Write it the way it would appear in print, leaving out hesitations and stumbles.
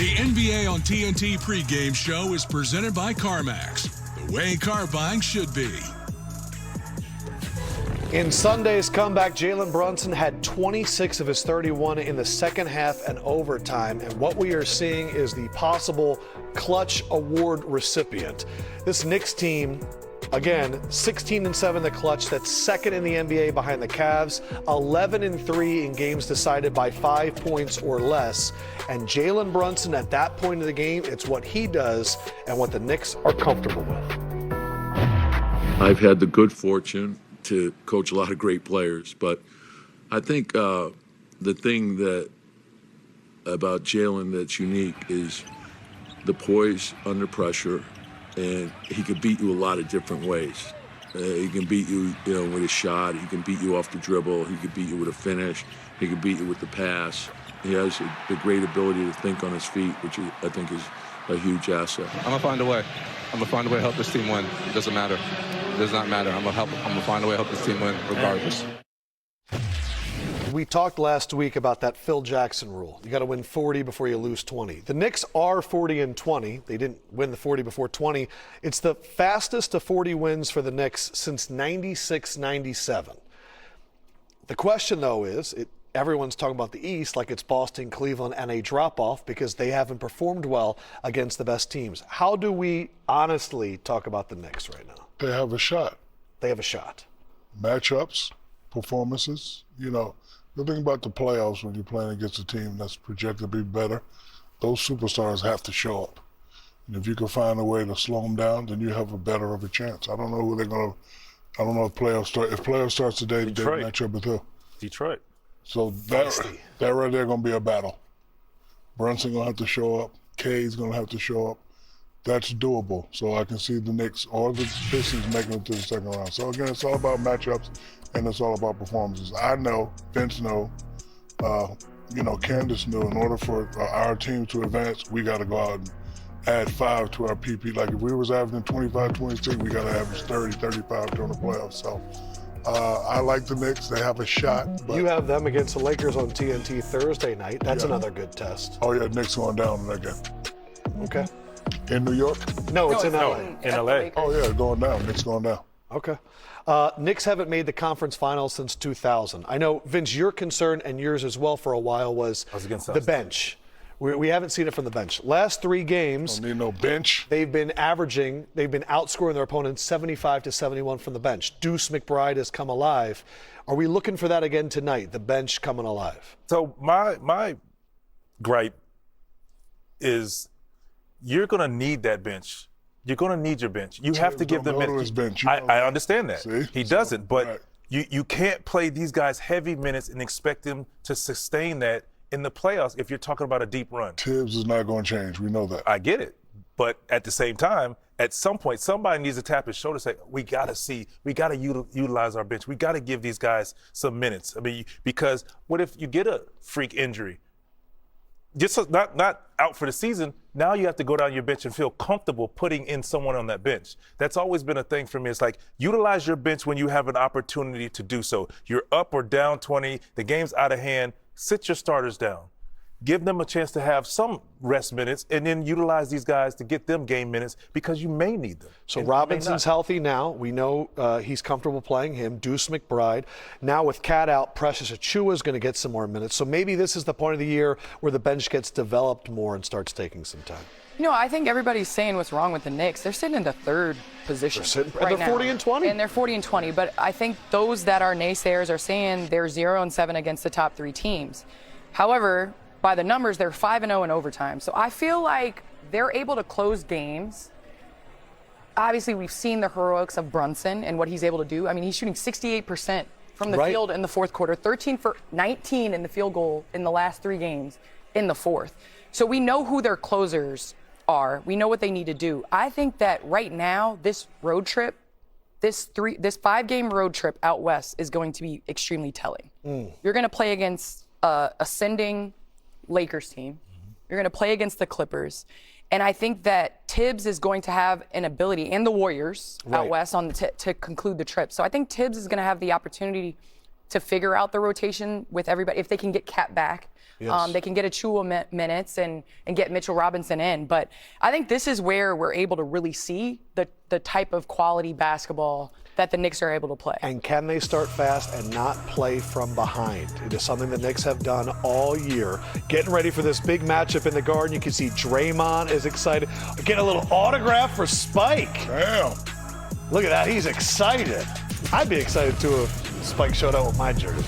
The NBA on TNT pregame show is presented by CarMax, the way car buying should be. In Sunday's comeback, Jalen Brunson had 26 of his 31 in the second half and overtime. And what we are seeing is the possible clutch award recipient. This Knicks team, again, 16-7 the clutch. That's second in the NBA behind the Cavs. 11-3 in games decided by 5 points or less. And Jalen Brunson, at that point of the game, it's what he does and what the Knicks are comfortable with. I've had the good fortune to coach a lot of great players, but I think the thing that about Jalen that's unique is the poise under pressure, and he can beat you a lot of different ways. He can beat you, with a shot. He can beat you off the dribble. He can beat you with a finish. He can beat you with the pass. He has the great ability to think on his feet, which I think is a huge asset. I'm gonna find a way. I'm gonna find a way to help this team win. It doesn't matter. It does not matter. I'm gonna find a way to help this team win regardless. We talked last week about that Phil Jackson rule. You got to win 40 before you lose 20. The Knicks are 40-20. They didn't win the 40 before 20. It's the fastest to 40 wins for the Knicks since 96-97. The question, though, is everyone's talking about the East like it's Boston, Cleveland, and a drop-off because they haven't performed well against the best teams. How do we honestly talk about the Knicks right now? They have a shot. They have a shot. Matchups, performances, the thing about the playoffs when you're playing against a team that's projected to be better, those superstars have to show up. And if you can find a way to slow them down, then you have a better of a chance. I don't know who they're going to – I don't know if playoffs start. If playoffs starts today, they match up with who? Detroit. So that right there going to be a battle. Brunson going to have to show up. K's going to have to show up. That's doable. So I can see the Knicks or the Pistons making it to the second round. So again, it's all about matchups and it's all about performances. I know, Vince know, Candace knew, in order for our team to advance, we got to go out and add 5 to our PP. Like if we was averaging 25, 26, we got to average 30, 35 during the playoffs. So I like the Knicks. They have a shot. But you have them against the Lakers on TNT Thursday night. That's another good test. Oh, yeah, Knicks going down in that game. Okay. In New York? No, it's in LA. In LA. Oh, yeah, going down. Knicks going down. Okay. Knicks haven't made the conference finals since 2000. I know, Vince, your concern and yours as well for a while was the bench. We haven't seen it from the bench. Last 3 games. Don't need no bench. They've been outscoring their opponents 75-71 from the bench. Deuce McBride has come alive. Are we looking for that again tonight, the bench coming alive? So my gripe is you're going to need that bench. You're going to need your bench. You have to give them minutes. I understand that. See? He doesn't, but right. you can't play these guys heavy minutes and expect them to sustain that in the playoffs if you're talking about a deep run. Tibbs is not going to change. We know that. I get it. But at the same time, at some point, somebody needs to tap his shoulder and say, we got to utilize our bench. We got to give these guys some minutes. I mean, because what if you get a freak injury? Just not out for the season, now you have to go down your bench and feel comfortable putting in someone on that bench. That's always been a thing for me. It's like, utilize your bench when you have an opportunity to do so. You're up or down 20, the game's out of hand, sit your starters down. Give them a chance to have some rest minutes and then utilize these guys to get them game minutes because you may need them. So Robinson's healthy now. We know he's comfortable playing him. Deuce McBride. Now with Cat out, Precious Achiuwa is going to get some more minutes. So maybe this is the point of the year where the bench gets developed more and starts taking some time. I think everybody's saying what's wrong with the Knicks. They're sitting in the third position right now. They're 40-20. And they're 40-20. But I think those that are naysayers are saying they're 0-7 against the top 3 teams. However, by the numbers, they're 5-0 in overtime. So I feel like they're able to close games. Obviously, we've seen the heroics of Brunson and what he's able to do. I mean, he's shooting 68% from the field in the fourth quarter, 13 for 19 in the field goal in the last 3 games in the fourth. So we know who their closers are. We know what they need to do. I think that right now, this road trip, this 5-game road trip out west is going to be extremely telling. You're going to play against ascending Lakers team. You're going to play against the Clippers. And I think that Tibbs is going to have an ability, and the Warriors out west to conclude the trip. So I think Tibbs is going to have the opportunity to figure out the rotation with everybody if they can get Cat back. Yes. They can get Achua minutes and get Mitchell Robinson in. But I think this is where we're able to really see the type of quality basketball that the Knicks are able to play. And can they start fast and not play from behind? It is something the Knicks have done all year. Getting ready for this big matchup in the Garden. You can see Draymond is excited. Get a little autograph for Spike. Damn. Look at that. He's excited. I'd be excited too if Spike showed up with my jersey.